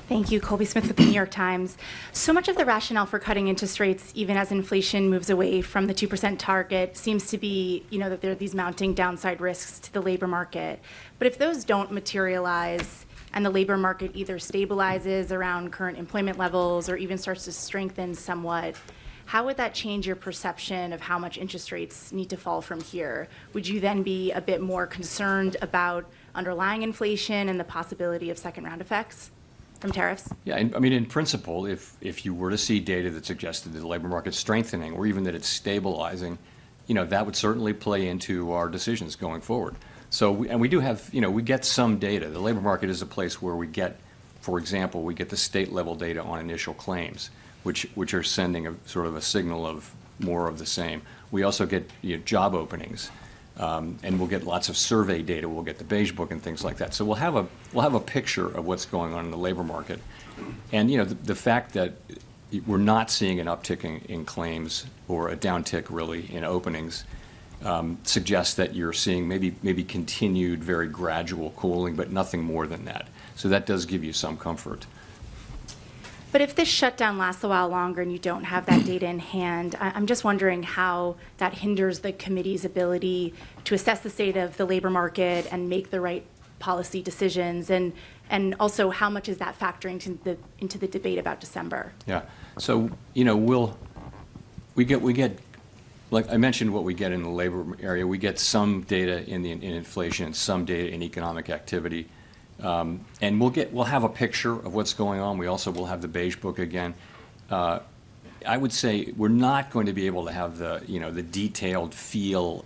Thank you. Colby Smith with the New York Times. So much of the rationale for cutting interest rates, even as inflation moves away from the 2% target, seems to be, that there are these mounting downside risks to the labor market. But if those don't materialize and the labor market either stabilizes around current employment levels or even starts to strengthen somewhat, how would that change your perception of how much interest rates need to fall from here? Would you then be a bit more concerned about underlying inflation and the possibility of second-round effects from tariffs? Yeah, I mean, in principle, if you were to see data that suggested that the labor market's strengthening or even that it's stabilizing, that would certainly play into our decisions going forward. So, we do have, we get some data. The labor market is a place where we get, for example, we get the state-level data on initial claims, which are sending a sort of a signal of more of the same. We also get job openings, and we'll get lots of survey data. We'll get the Beige Book and things like that. So we'll have a picture of what's going on in the labor market, and the fact that we're not seeing an uptick in claims or a downtick really in openings suggests that you're seeing maybe continued very gradual cooling, but nothing more than that. So that does give you some comfort. But if this shutdown lasts a while longer and you don't have that data in hand, I'm just wondering how that hinders the committee's ability to assess the state of the labor market and make the right policy decisions, and also how much is that factoring into the debate about December? Yeah. So we get like I mentioned what we get in the labor area. We get some data in inflation, some data in economic activity. And we'll have a picture of what's going on. We also will have the Beige Book again. I would say we're not going to be able to have the detailed feel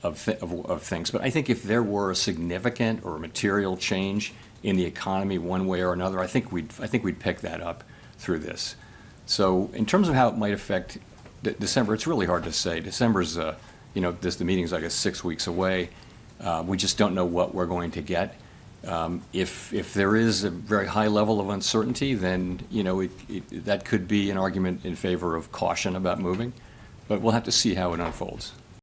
of things. But I think if there were a significant or a material change in the economy one way or another, I think we'd pick that up through this. So in terms of how it might affect December, it's really hard to say. December's the meeting's I guess 6 weeks away. We just don't know what we're going to get. If there is a very high level of uncertainty, then that could be an argument in favor of caution about moving, but we'll have to see how it unfolds.